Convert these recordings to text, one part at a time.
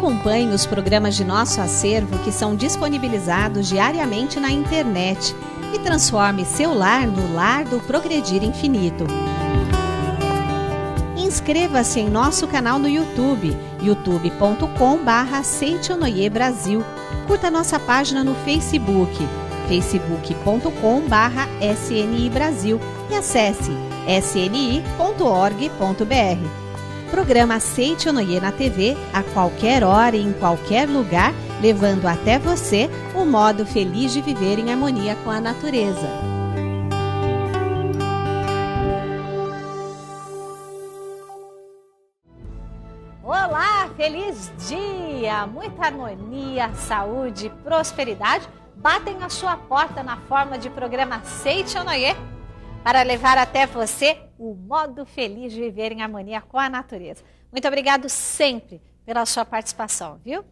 Acompanhe os programas de nosso acervo que são disponibilizados diariamente na internet e transforme seu lar no lar do Progredir Infinito. Inscreva-se em nosso canal no YouTube, youtube.com/Seitonoi Brasil. Curta nossa página no Facebook, facebook.com/SNI Brasil e acesse sni.org.br. Programa Seitonoi na TV a qualquer hora e em qualquer lugar, levando até você o modo feliz de viver em harmonia com a natureza. Olá, feliz dia! Muita harmonia, saúde, prosperidade batem a sua porta na forma de programa Seitonoi para levar até você o modo feliz de viver em harmonia com a natureza. Muito obrigado sempre pela sua participação, viu?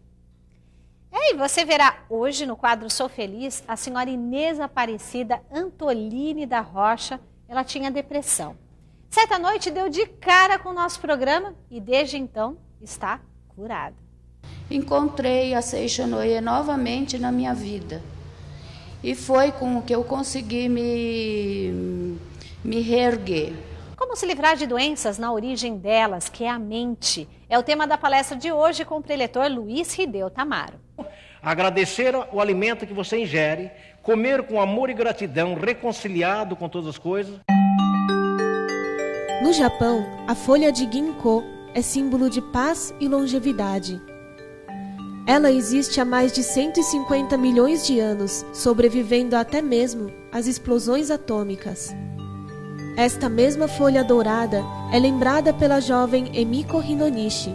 E você verá hoje no quadro Sou Feliz a senhora Inês Aparecida Antoline da Rocha. Ela tinha depressão. Certa noite deu de cara com o nosso programa e desde então está curada. Encontrei a Seitonoi novamente na minha vida. E foi com o que eu consegui me reerguer. Como se livrar de doenças na origem delas, que é a mente? É o tema da palestra de hoje com o preletor Luiz Rideu Tamaro. Agradecer o alimento que você ingere, comer com amor e gratidão, reconciliado com todas as coisas. No Japão, a folha de ginkgo é símbolo de paz e longevidade. Ela existe há mais de 150 milhões de anos, sobrevivendo até mesmo às explosões atômicas. Esta mesma folha dourada é lembrada pela jovem Emiko Hinonishi,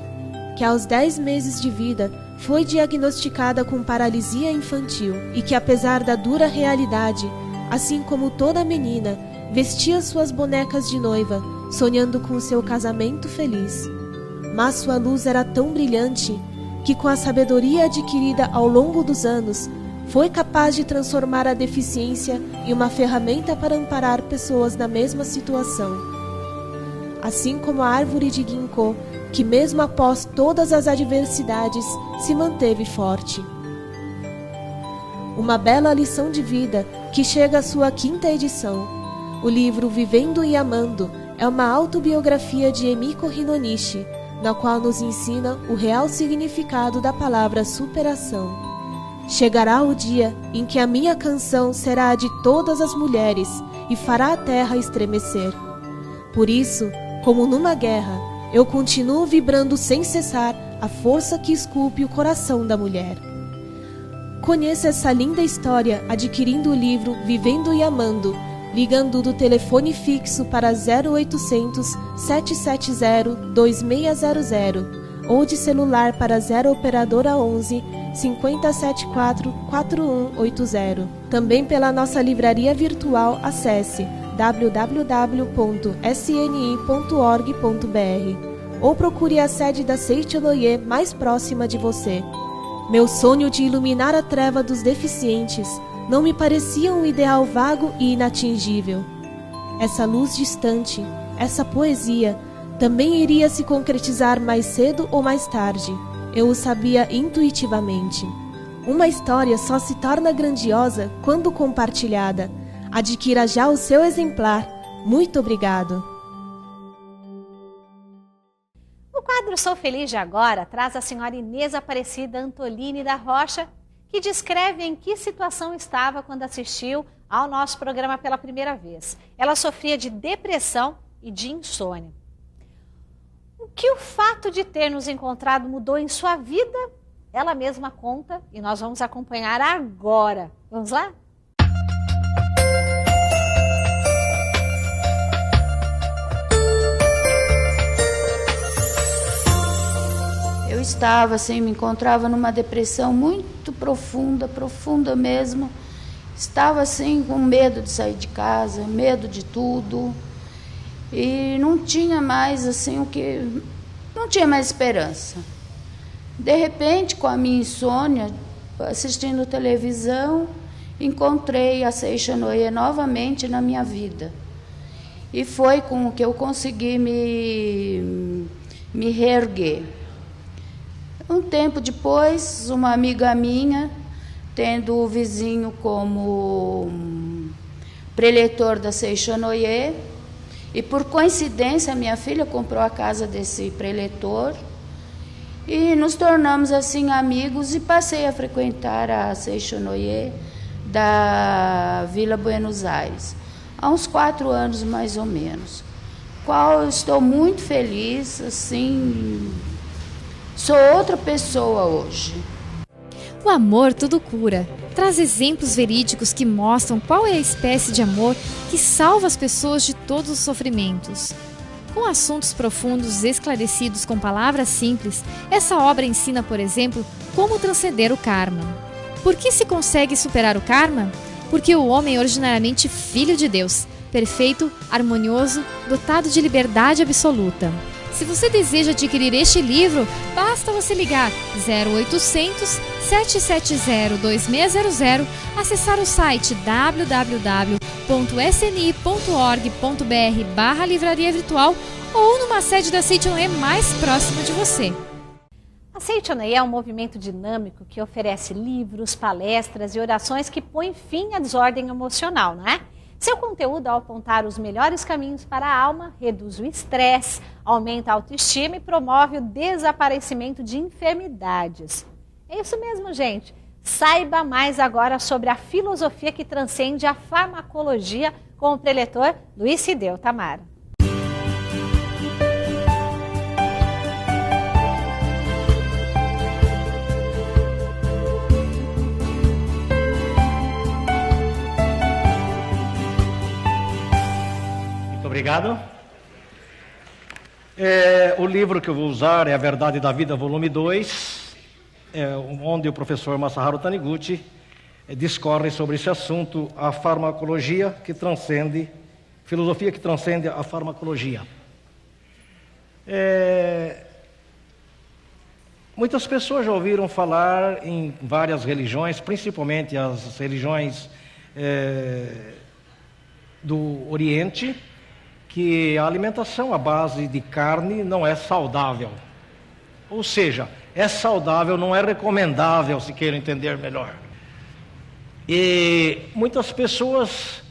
que aos 10 meses de vida foi diagnosticada com paralisia infantil e que, apesar da dura realidade, assim como toda menina, vestia suas bonecas de noiva, sonhando com seu casamento feliz. Mas sua luz era tão brilhante que, com a sabedoria adquirida ao longo dos anos, foi capaz de transformar a deficiência em uma ferramenta para amparar pessoas na mesma situação. Assim como a árvore de ginkgo, que mesmo após todas as adversidades, se manteve forte. Uma bela lição de vida que chega à sua 5ª edição. O livro Vivendo e Amando é uma autobiografia de Emiko Hinonishi, na qual nos ensina o real significado da palavra superação. Chegará o dia em que a minha canção será a de todas as mulheres e fará a terra estremecer. Por isso, como numa guerra, eu continuo vibrando sem cessar a força que esculpe o coração da mulher. Conheça essa linda história adquirindo o livro Vivendo e Amando, ligando do telefone fixo para 0800 770 2600 ou de celular para 0 operadora 11 5074 4180. Também pela nossa livraria virtual, acesse www.sni.org.br ou procure a sede da Seitonoi mais próxima de você. Meu sonho de iluminar a treva dos deficientes não me parecia um ideal vago e inatingível. Essa luz distante, essa poesia, também iria se concretizar mais cedo ou mais tarde. Eu o sabia intuitivamente. Uma história só se torna grandiosa quando compartilhada. Adquira já o seu exemplar. Muito obrigado. O quadro Sou Feliz de agora traz a senhora Inês Aparecida Antoline da Rocha, que descreve em que situação estava quando assistiu ao nosso programa pela primeira vez. Ela sofria de depressão e de insônia. O que o fato de ter nos encontrado mudou em sua vida? Ela mesma conta e nós vamos acompanhar agora. Vamos lá? Eu estava assim, me encontrava numa depressão muito profunda, profunda mesmo. Estava assim com medo de sair de casa, medo de tudo. E não tinha mais assim não tinha mais esperança. De repente, com a minha insônia, assistindo televisão, encontrei a Seitonoi novamente na minha vida. E foi com o que eu consegui me reerguer. Um tempo depois, uma amiga minha, tendo o vizinho como preletor da Seixonoye, e por coincidência minha filha comprou a casa desse preletor, e nos tornamos assim amigos e passei a frequentar a Seixonoye da Vila Buenos Aires, há uns 4 anos mais ou menos, qual eu estou muito feliz, assim, sou outra pessoa hoje. O amor tudo cura. Traz exemplos verídicos que mostram qual é a espécie de amor que salva as pessoas de todos os sofrimentos. Com assuntos profundos esclarecidos com palavras simples, essa obra ensina, por exemplo, como transcender o karma. Por que se consegue superar o karma? Porque o homem é originariamente filho de Deus, perfeito, harmonioso, dotado de liberdade absoluta. Se você deseja adquirir este livro, basta você ligar 0800 770 2600, acessar o site www.sni.org.br/livraria virtual ou numa sede da Seichonoye mais próxima de você. A Seichonoye é um movimento dinâmico que oferece livros, palestras e orações que põem fim à desordem emocional, não é? Seu conteúdo, ao apontar os melhores caminhos para a alma, reduz o estresse, aumenta a autoestima e promove o desaparecimento de enfermidades. É isso mesmo, gente. Saiba mais agora sobre a filosofia que transcende a farmacologia com o preletor Luiz Cideu Tamara. Obrigado. O livro que eu vou usar é A Verdade da Vida, volume 2, onde o professor Masaharu Taniguchi discorre sobre esse assunto, a farmacologia que transcende, filosofia que transcende a farmacologia. Muitas pessoas já ouviram falar em várias religiões, principalmente as religiões do Oriente, que a alimentação à base de carne não é saudável. Ou seja, é saudável, não é recomendável, se queira entender melhor. E muitas pessoas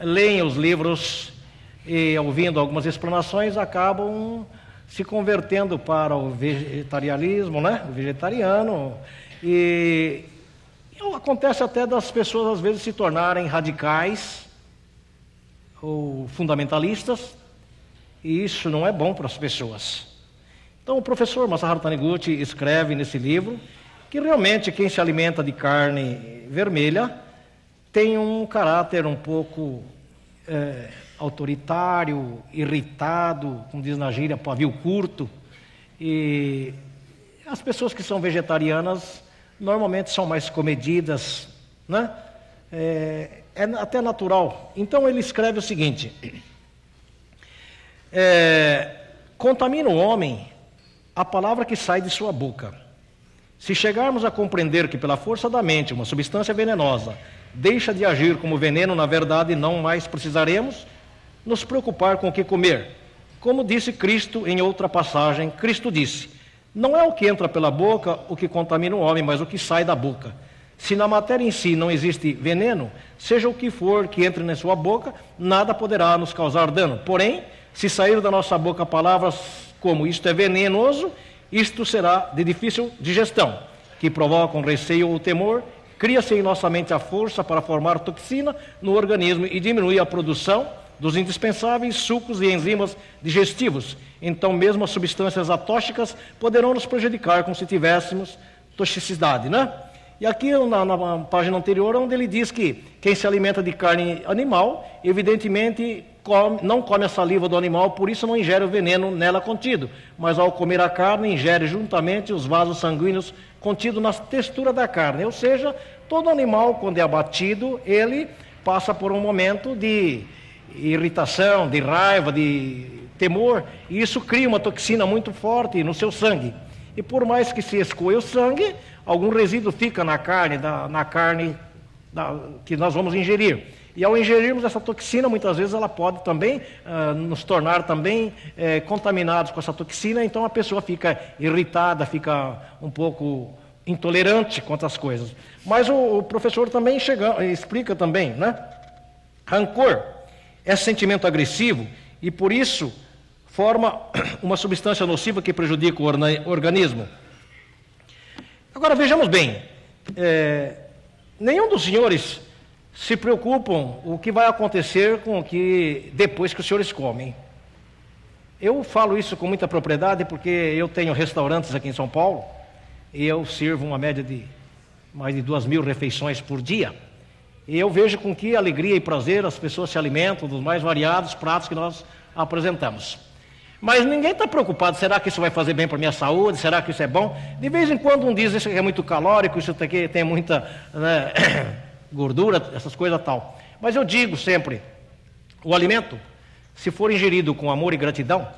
leem os livros e, ouvindo algumas explanações, acabam se convertendo para o vegetarianismo, né? O vegetariano. E acontece até das pessoas, às vezes, se tornarem radicais ou fundamentalistas, e isso não é bom para as pessoas. Então o professor Masaharu Taniguchi escreve nesse livro que realmente quem se alimenta de carne vermelha tem um caráter um pouco autoritário, irritado, como diz na gíria, pavio curto, e as pessoas que são vegetarianas normalmente são mais comedidas, né? É até natural. Então ele escreve o seguinte: contamina o homem a palavra que sai de sua boca. Se chegarmos a compreender que pela força da mente uma substância venenosa deixa de agir como veneno, na verdade não mais precisaremos nos preocupar com o que comer. Como disse Cristo em outra passagem, Cristo disse: não é o que entra pela boca o que contamina o homem, mas o que sai da boca. Se na matéria em si não existe veneno, seja o que for que entre na sua boca, nada poderá nos causar dano. Porém, se sair da nossa boca palavras como isto é venenoso, isto será de difícil digestão, que provocam receio ou temor, cria-se em nossa mente a força para formar toxina no organismo e diminui a produção dos indispensáveis sucos e enzimas digestivos. Então mesmo as substâncias atóxicas poderão nos prejudicar como se tivéssemos toxicidade, né? E aqui na página anterior, onde ele diz que quem se alimenta de carne animal, evidentemente não come a saliva do animal, por isso não ingere o veneno nela contido, mas ao comer a carne, ingere juntamente os vasos sanguíneos contidos na textura da carne. Ou seja, todo animal, quando é abatido, ele passa por um momento de irritação, de raiva, de temor, e isso cria uma toxina muito forte no seu sangue. E por mais que se escoe o sangue, algum resíduo fica na carne que nós vamos ingerir. E ao ingerirmos essa toxina, muitas vezes ela pode também nos tornar também contaminados com essa toxina, então a pessoa fica irritada, fica um pouco intolerante quanto às coisas. Mas o professor também explica também, né? Rancor é sentimento agressivo e por isso forma uma substância nociva que prejudica o organismo. Agora vejamos bem, nenhum dos senhores se preocupam o que vai acontecer com depois que os senhores comem. Eu falo isso com muita propriedade porque eu tenho restaurantes aqui em São Paulo e eu sirvo uma média de mais de 2.000 refeições por dia. E eu vejo com que alegria e prazer as pessoas se alimentam dos mais variados pratos que nós apresentamos. Mas ninguém está preocupado, será que isso vai fazer bem para a minha saúde? Será que isso é bom? De vez em quando um diz isso aqui é muito calórico, isso aqui tem muita gordura, essas coisas tal. Mas eu digo sempre, o alimento, se for ingerido com amor e gratidão,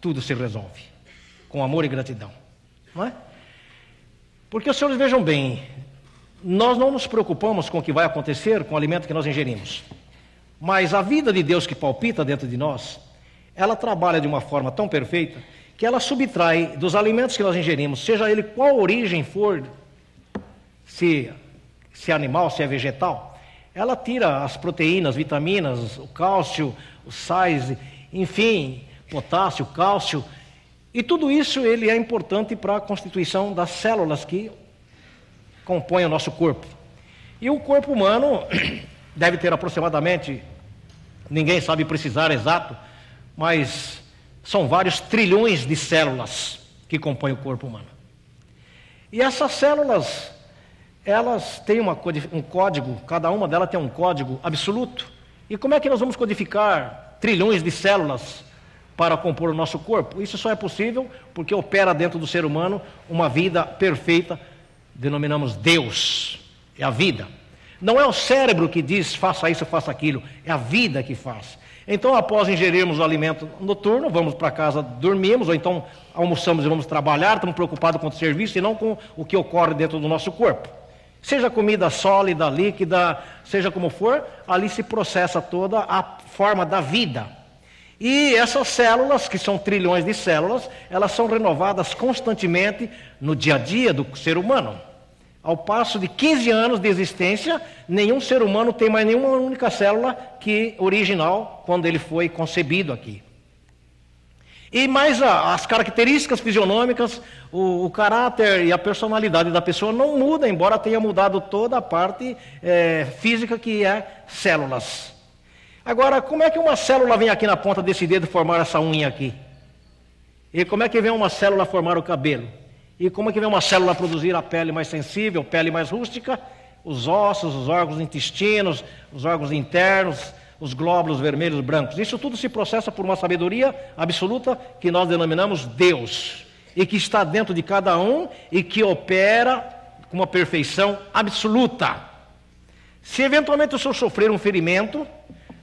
tudo se resolve. Com amor e gratidão. Não é? Porque os senhores vejam bem, nós não nos preocupamos com o que vai acontecer com o alimento que nós ingerimos. Mas a vida de Deus que palpita dentro de nós, ela trabalha de uma forma tão perfeita que ela subtrai dos alimentos que nós ingerimos, seja ele qual origem for, se é animal, se é vegetal, ela tira as proteínas, vitaminas, o cálcio, os sais, enfim, potássio, cálcio, e tudo isso ele é importante para a constituição das células que compõem o nosso corpo. E o corpo humano deve ter aproximadamente, ninguém sabe precisar exato, mas são vários trilhões de células que compõem o corpo humano. E essas células, elas têm um código, cada uma delas tem um código absoluto. E como é que nós vamos codificar trilhões de células para compor o nosso corpo? Isso só é possível porque opera dentro do ser humano uma vida perfeita, denominamos Deus, é a vida. Não é o cérebro que diz faça isso, faça aquilo, é a vida que faz. Então, após ingerirmos o alimento noturno, vamos para casa, dormimos, ou então almoçamos e vamos trabalhar, estamos preocupados com o serviço e não com o que ocorre dentro do nosso corpo. Seja comida sólida, líquida, seja como for, ali se processa toda a forma da vida. E essas células, que são trilhões de células, elas são renovadas constantemente no dia a dia do ser humano. Ao passo de 15 anos de existência, nenhum ser humano tem mais nenhuma única célula que original quando ele foi concebido aqui. E mais as características fisionômicas, o caráter e a personalidade da pessoa não muda, embora tenha mudado toda a parte física que é células. Agora, como é que uma célula vem aqui na ponta desse dedo formar essa unha aqui? E como é que vem uma célula formar o cabelo? E como é que vem uma célula produzir a pele mais sensível, pele mais rústica? Os ossos, os órgãos intestinos, os órgãos internos, os glóbulos vermelhos, brancos. Isso tudo se processa por uma sabedoria absoluta que nós denominamos Deus. E que está dentro de cada um e que opera com uma perfeição absoluta. Se eventualmente o senhor sofrer um ferimento,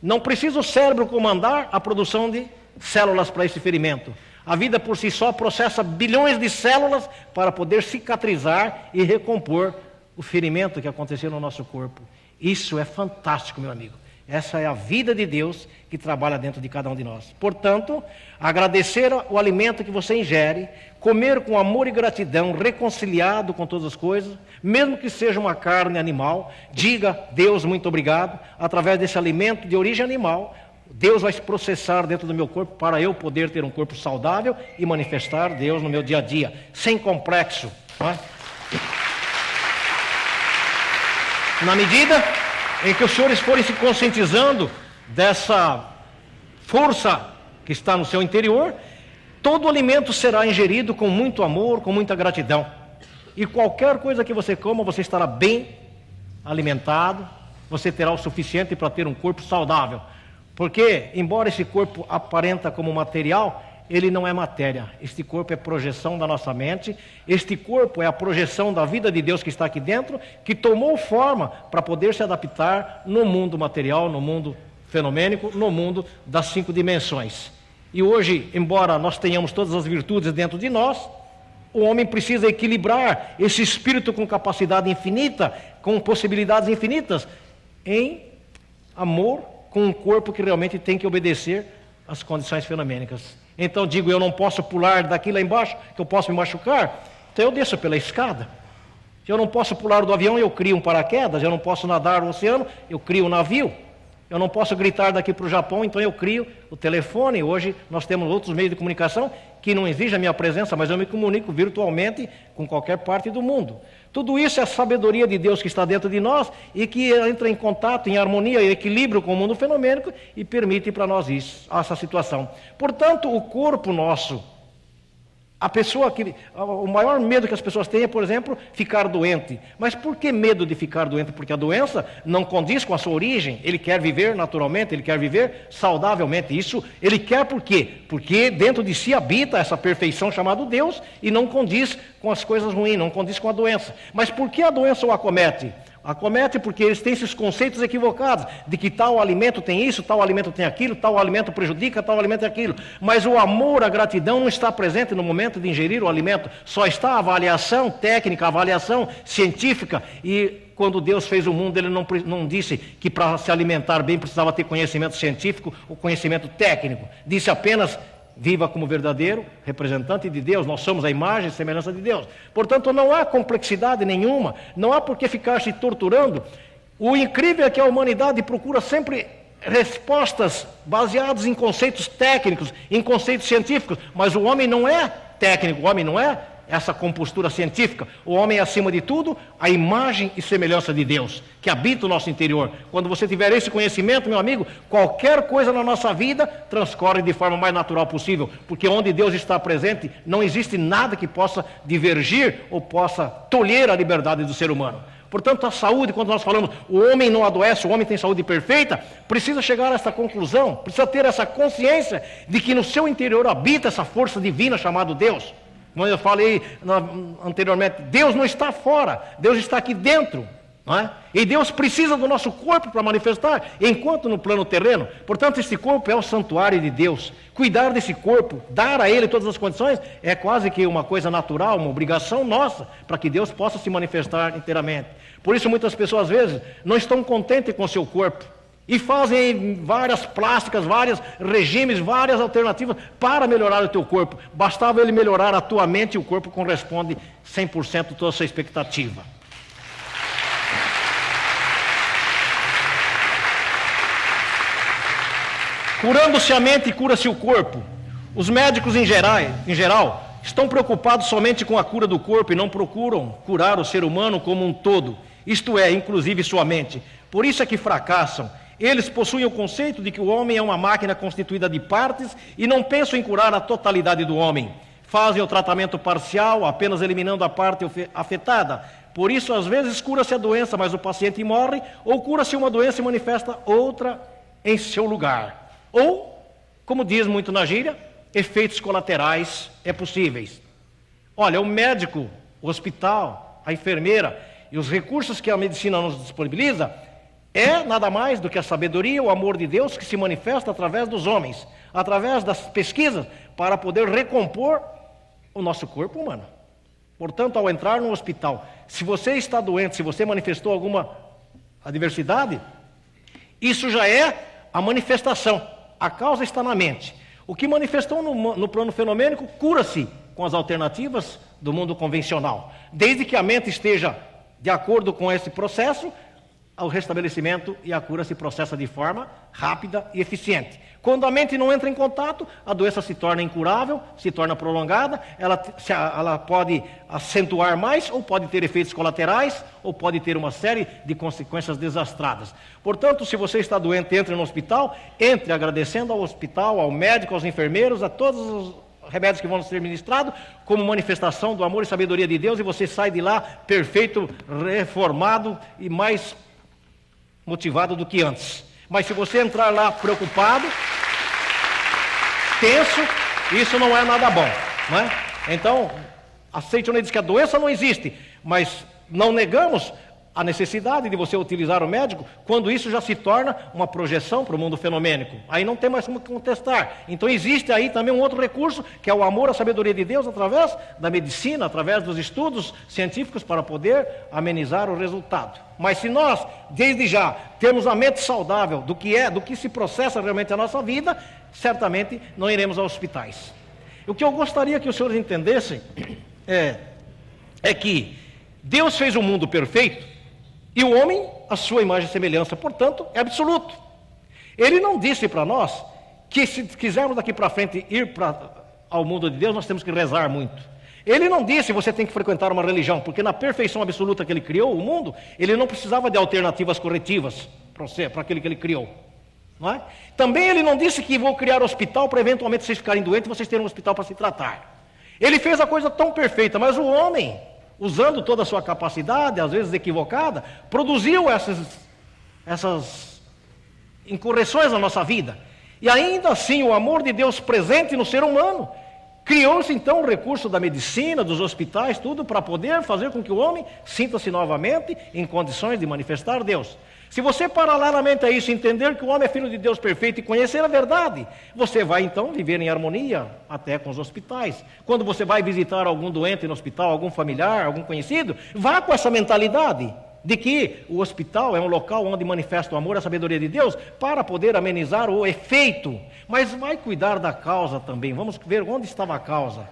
não precisa o cérebro comandar a produção de células para esse ferimento. A vida por si só processa bilhões de células para poder cicatrizar e recompor o ferimento que aconteceu no nosso corpo. Isso é fantástico, meu amigo. Essa é a vida de Deus que trabalha dentro de cada um de nós. Portanto, agradecer o alimento que você ingere, comer com amor e gratidão, reconciliado com todas as coisas, mesmo que seja uma carne animal, diga, Deus, muito obrigado, através desse alimento de origem animal, Deus vai se processar dentro do meu corpo para eu poder ter um corpo saudável e manifestar Deus no meu dia a dia, sem complexo. Não é? Na medida em que os senhores forem se conscientizando dessa força que está no seu interior, todo alimento será ingerido com muito amor, com muita gratidão. E qualquer coisa que você coma, você estará bem alimentado, você terá o suficiente para ter um corpo saudável. Porque, embora esse corpo aparenta como material, ele não é matéria. Este corpo é projeção da nossa mente. Este corpo é a projeção da vida de Deus que está aqui dentro, que tomou forma para poder se adaptar no mundo material, no mundo fenomênico, no mundo das 5 dimensões. E hoje, embora nós tenhamos todas as virtudes dentro de nós, o homem precisa equilibrar esse espírito com capacidade infinita, com possibilidades infinitas, em amor com um corpo que realmente tem que obedecer às condições fenomênicas. Então digo, eu não posso pular daqui lá embaixo, que eu posso me machucar, então eu desço pela escada. Se eu não posso pular do avião, eu crio um paraquedas. Eu não posso nadar no oceano, eu crio um navio. Eu não posso gritar daqui para o Japão, então eu crio o telefone. Hoje nós temos outros meios de comunicação que não exigem a minha presença, mas eu me comunico virtualmente com qualquer parte do mundo. Tudo isso é a sabedoria de Deus que está dentro de nós e que entra em contato, em harmonia e equilíbrio com o mundo fenomênico e permite para nós isso, essa situação. Portanto, o corpo nosso, o maior medo que as pessoas têm é, por exemplo, ficar doente. Mas por que medo de ficar doente? Porque a doença não condiz com a sua origem. Ele quer viver naturalmente, ele quer viver saudavelmente. Isso ele quer por quê? Porque dentro de si habita essa perfeição chamada Deus e não condiz com as coisas ruins, não condiz com a doença. Mas por que a doença o acomete? Acomete porque eles têm esses conceitos equivocados, de que tal alimento tem isso, tal alimento tem aquilo, tal alimento prejudica, tal alimento é aquilo. Mas o amor, a gratidão não está presente no momento de ingerir o alimento, só está a avaliação técnica, a avaliação científica. E quando Deus fez o mundo, Ele não disse que para se alimentar bem precisava ter conhecimento científico ou conhecimento técnico. Disse apenas: viva como verdadeiro representante de Deus. Nós somos a imagem e semelhança de Deus. Portanto, não há complexidade nenhuma, não há por que ficar se torturando. O incrível é que a humanidade procura sempre respostas baseadas em conceitos técnicos, em conceitos científicos, mas o homem não é técnico, o homem não é essa compostura científica. O homem é, acima de tudo, a imagem e semelhança de Deus, que habita o nosso interior. Quando você tiver esse conhecimento, meu amigo, qualquer coisa na nossa vida transcorre de forma mais natural possível, porque onde Deus está presente, não existe nada que possa divergir ou possa tolher a liberdade do ser humano. Portanto, a saúde, quando nós falamos o homem não adoece, o homem tem saúde perfeita, precisa chegar a essa conclusão, precisa ter essa consciência de que no seu interior habita essa força divina chamada Deus. Como eu falei anteriormente, Deus não está fora, Deus está aqui dentro, não é? E Deus precisa do nosso corpo para manifestar, enquanto no plano terreno. Portanto, esse corpo é o santuário de Deus. Cuidar desse corpo, dar a ele todas as condições, é quase que uma coisa natural, uma obrigação nossa, para que Deus possa se manifestar inteiramente. Por isso, muitas pessoas, às vezes, não estão contentes com o seu corpo. E fazem várias plásticas, vários regimes, várias alternativas para melhorar o teu corpo. Bastava ele melhorar a tua mente e o corpo corresponde 100% a toda a sua expectativa. Curando-se a mente, cura-se o corpo. Os médicos em geral, estão preocupados somente com a cura do corpo e não procuram curar o ser humano como um todo. Isto é, inclusive sua mente. Por isso é que fracassam. Eles possuem o conceito de que o homem é uma máquina constituída de partes e não pensam em curar a totalidade do homem. Fazem o tratamento parcial, apenas eliminando a parte afetada. Por isso, às vezes, cura-se a doença, mas o paciente morre, ou cura-se uma doença e manifesta outra em seu lugar. Ou, como diz muito na gíria, efeitos colaterais é possíveis. Olha, o médico, o hospital, a enfermeira e os recursos que a medicina nos disponibiliza é nada mais do que a sabedoria, o amor de Deus que se manifesta através dos homens, através das pesquisas, para poder recompor o nosso corpo humano. Portanto, ao entrar no hospital, se você está doente, se você manifestou alguma adversidade, isso já é a manifestação. A causa está na mente. O que manifestou no plano fenomênico cura-se com as alternativas do mundo convencional. Desde que a mente esteja de acordo com esse processo, o restabelecimento e a cura se processa de forma rápida e eficiente. Quando a mente não entra em contato, a doença se torna incurável, se torna prolongada, ela pode acentuar mais, ou pode ter efeitos colaterais, ou pode ter uma série de consequências desastradas. Portanto, se você está doente, entre no hospital, entre agradecendo ao hospital, ao médico, aos enfermeiros, a todos os remédios que vão ser ministrados, como manifestação do amor e sabedoria de Deus, e você sai de lá perfeito, reformado e mais motivado do que antes. Mas se você entrar lá preocupado, tenso, isso não é nada bom, não é? Então, aceite ou não diz que a doença não existe, mas não negamos a necessidade de você utilizar o médico quando isso já se torna uma projeção para o mundo fenomênico. Aí não tem mais como contestar. Então existe aí também um outro recurso, que é o amor à sabedoria de Deus através da medicina, através dos estudos científicos para poder amenizar o resultado. Mas se nós, desde já, termos a mente saudável do que se processa realmente a nossa vida, certamente não iremos aos hospitais. O que eu gostaria que os senhores entendessem é que Deus fez o mundo perfeito e o homem a sua imagem e semelhança, portanto, é absoluto. Ele não disse para nós que se quisermos daqui para frente ir ao mundo de Deus, nós temos que rezar muito. Ele não disse você tem que frequentar uma religião, porque na perfeição absoluta que ele criou o mundo, ele não precisava de alternativas corretivas para aquele que ele criou. Não é? Também ele não disse que vou criar hospital para eventualmente vocês ficarem doentes e vocês terem um hospital para se tratar. Ele fez a coisa tão perfeita, mas o homem, usando toda a sua capacidade, às vezes equivocada, produziu essas incorreções na nossa vida. E ainda assim, o amor de Deus presente no ser humano, criou-se então o recurso da medicina, dos hospitais, tudo para poder fazer com que o homem sinta-se novamente em condições de manifestar Deus. Se você paralelamente a isso entender que o homem é filho de Deus perfeito e conhecer a verdade, você vai então viver em harmonia até com os hospitais. Quando você vai visitar algum doente no hospital, algum familiar, algum conhecido, vá com essa mentalidade de que o hospital é um local onde manifesta o amor e a sabedoria de Deus para poder amenizar o efeito. Mas vai cuidar da causa também. Vamos ver onde estava a causa.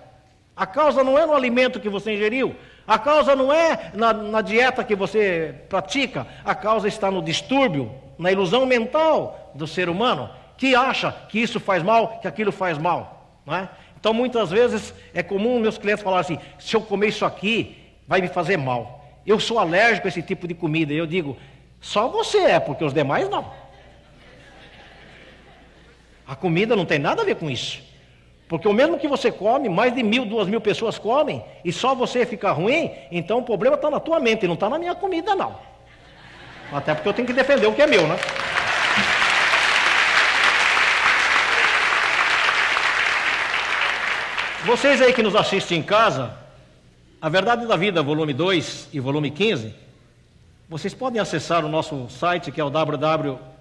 A causa não é no alimento que você ingeriu. A causa não é na dieta que você pratica. A causa está no distúrbio, na ilusão mental do ser humano, que acha que isso faz mal, que aquilo faz mal. Não é? Então, muitas vezes, é comum meus clientes falarem assim, se eu comer isso aqui, vai me fazer mal. Eu sou alérgico a esse tipo de comida. E eu digo, só você é, porque os demais não. A comida não tem nada a ver com isso. Porque o mesmo que você come, mais de 1.000, 2.000 pessoas comem, e só você fica ruim, então o problema está na tua mente, não está na minha comida, não. Até porque eu tenho que defender o que é meu, né? Vocês aí que nos assistem em casa, A Verdade da Vida, volume 2 e volume 15, vocês podem acessar o nosso site, que é o www.sni.org.br,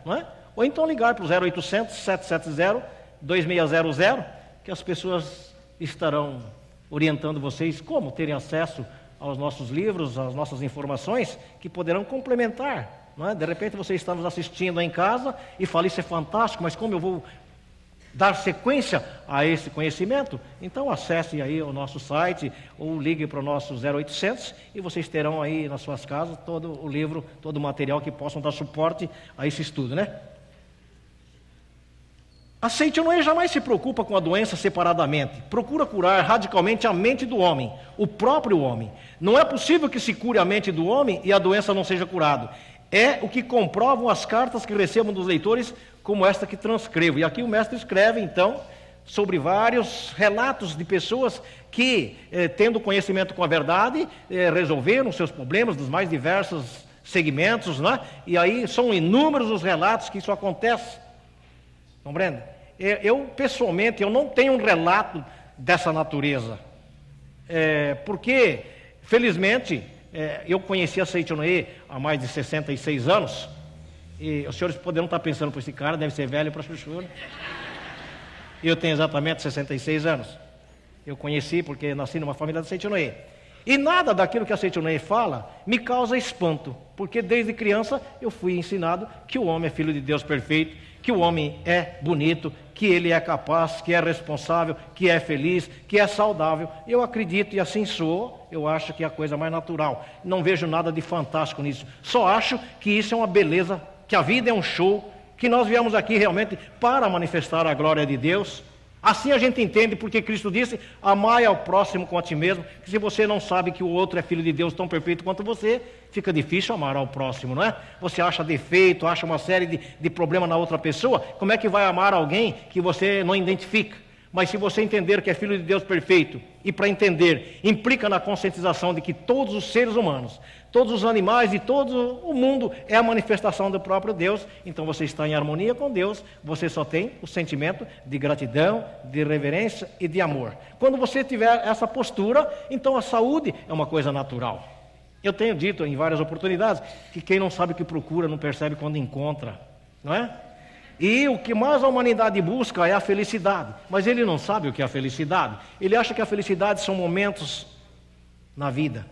não é? Ou então ligar para o 0800 770 2600, que as pessoas estarão orientando vocês como terem acesso aos nossos livros, às nossas informações, que poderão complementar. Não é? De repente você está nos assistindo aí em casa e fala, isso é fantástico, mas como eu vou dar sequência a esse conhecimento? Então acesse aí o nosso site ou ligue para o nosso 0800 e vocês terão aí nas suas casas todo o livro, todo o material que possam dar suporte a esse estudo, né? A Seitonoi jamais se preocupa com a doença separadamente. Procura curar radicalmente a mente do homem, o próprio homem. Não é possível que se cure a mente do homem e a doença não seja curada. É o que comprovam as cartas que recebam dos leitores, como esta que transcrevo. E aqui o mestre escreve, então, sobre vários relatos de pessoas que, tendo conhecimento com a verdade, resolveram seus problemas dos mais diversos segmentos, né? E aí são inúmeros os relatos que isso acontece. Compreende? Eu, pessoalmente, eu não tenho um relato dessa natureza. Porque, felizmente, eu conheci a Seitonoi há mais de 66 anos. E os senhores poderão estar pensando, por esse cara deve ser velho para chuchu. Eu tenho exatamente 66 anos. Eu conheci porque nasci numa família da Seitonoi. E nada daquilo que a Seitonoi fala me causa espanto. Porque desde criança eu fui ensinado que o homem é filho de Deus perfeito, que o homem é bonito, que ele é capaz, que é responsável, que é feliz, que é saudável. Eu acredito e assim sou, eu acho que é a coisa mais natural. Não vejo nada de fantástico nisso. Só acho que isso é uma beleza, que a vida é um show, que nós viemos aqui realmente para manifestar a glória de Deus. Assim a gente entende porque Cristo disse, amai ao próximo como a ti mesmo, que se você não sabe que o outro é filho de Deus tão perfeito quanto você, fica difícil amar ao próximo, não é? Você acha defeito, acha uma série de problemas na outra pessoa, como é que vai amar alguém que você não identifica? Mas se você entender que é filho de Deus perfeito, e para entender, implica na conscientização de que todos os seres humanos, todos os animais e todo o mundo é a manifestação do próprio Deus, então você está em harmonia com Deus, você só tem o sentimento de gratidão, de reverência e de amor. Quando você tiver essa postura, então a saúde é uma coisa natural. Eu tenho dito em várias oportunidades que quem não sabe o que procura não percebe quando encontra, não é? E o que mais a humanidade busca é a felicidade, mas ele não sabe o que é a felicidade. Ele acha que a felicidade são momentos na vida,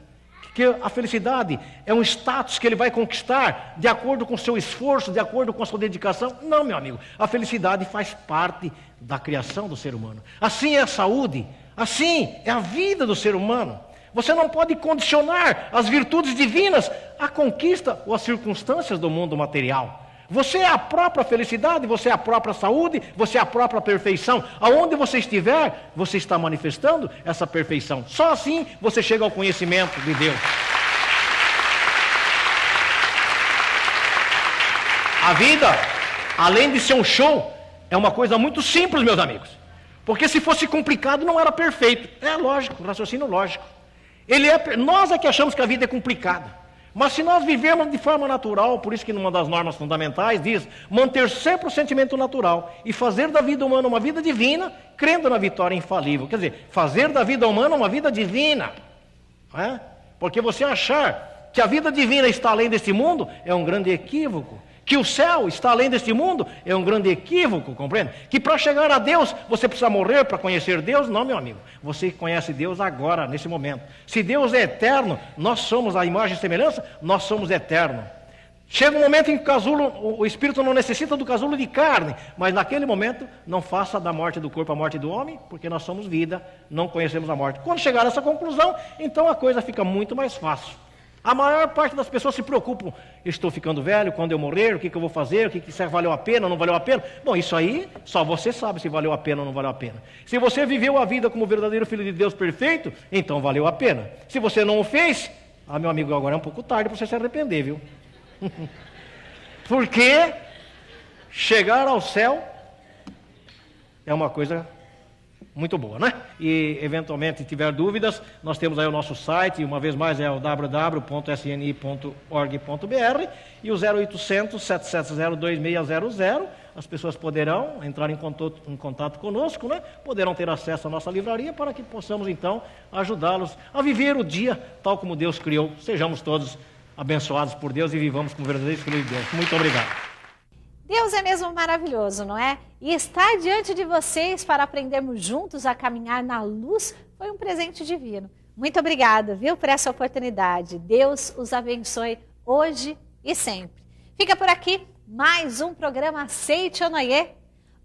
que a felicidade é um status que ele vai conquistar de acordo com o seu esforço, de acordo com a sua dedicação. Não, meu amigo, a felicidade faz parte da criação do ser humano. Assim é a saúde, assim é a vida do ser humano. Você não pode condicionar as virtudes divinas à conquista ou às circunstâncias do mundo material. Você é a própria felicidade, você é a própria saúde, você é a própria perfeição. Aonde você estiver, você está manifestando essa perfeição. Só assim você chega ao conhecimento de Deus. A vida, além de ser um show, é uma coisa muito simples, meus amigos. Porque se fosse complicado, não era perfeito. É lógico, raciocínio lógico. Nós é que achamos que a vida é complicada. Mas se nós vivermos de forma natural, por isso que numa das normas fundamentais diz, manter sempre o sentimento natural e fazer da vida humana uma vida divina, crendo na vitória infalível. Quer dizer, fazer da vida humana uma vida divina. Não é? Porque você achar que a vida divina está além deste mundo é um grande equívoco. Que o céu está além deste mundo é um grande equívoco, compreende? Que para chegar a Deus você precisa morrer para conhecer Deus? Não, meu amigo. Você conhece Deus agora, nesse momento. Se Deus é eterno, nós somos a imagem e semelhança, nós somos eternos. Chega um momento em que o espírito não necessita do casulo de carne, mas naquele momento não faça da morte do corpo a morte do homem, porque nós somos vida, não conhecemos a morte. Quando chegar a essa conclusão, então a coisa fica muito mais fácil. A maior parte das pessoas se preocupam, estou ficando velho, quando eu morrer, o que eu vou fazer, se valeu a pena ou não valeu a pena. Bom, isso aí só você sabe se valeu a pena ou não valeu a pena. Se você viveu a vida como verdadeiro filho de Deus perfeito, então valeu a pena. Se você não o fez, meu amigo, agora é um pouco tarde para você se arrepender, viu? Porque chegar ao céu é uma coisa muito boa, né? E, eventualmente, se tiver dúvidas, nós temos aí o nosso site, e uma vez mais é o www.sni.org.br e o 0800 770 2600. As pessoas poderão entrar em contato conosco, né? Poderão ter acesso à nossa livraria para que possamos, então, ajudá-los a viver o dia tal como Deus criou. Sejamos todos abençoados por Deus e vivamos como verdadeiros filhos de Deus. Muito obrigado. Deus é mesmo maravilhoso, não é? E estar diante de vocês para aprendermos juntos a caminhar na luz foi um presente divino. Muito obrigada, viu, por essa oportunidade. Deus os abençoe hoje e sempre. Fica por aqui mais um programa Seichonoye,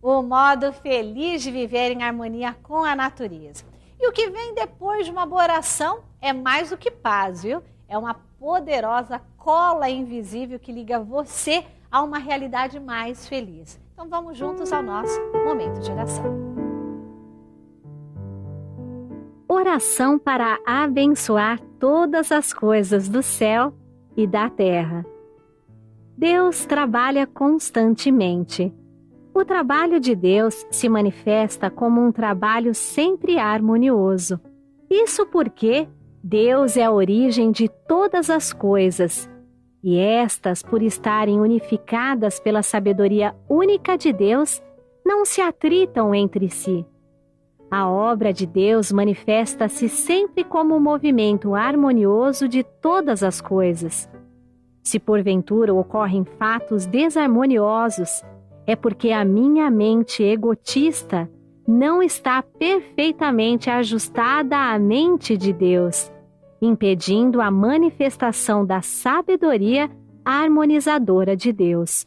o modo feliz de viver em harmonia com a natureza. E o que vem depois de uma boa oração é mais do que paz, viu? É uma poderosa cola invisível que liga você a uma realidade mais feliz. Então vamos juntos ao nosso momento de oração. Oração para abençoar todas as coisas do céu e da terra. Deus trabalha constantemente. O trabalho de Deus se manifesta como um trabalho sempre harmonioso. Isso porque Deus é a origem de todas as coisas, e estas, por estarem unificadas pela sabedoria única de Deus, não se atritam entre si. A obra de Deus manifesta-se sempre como um movimento harmonioso de todas as coisas. Se porventura ocorrem fatos desarmoniosos, é porque a minha mente egotista não está perfeitamente ajustada à mente de Deus, impedindo a manifestação da sabedoria harmonizadora de Deus.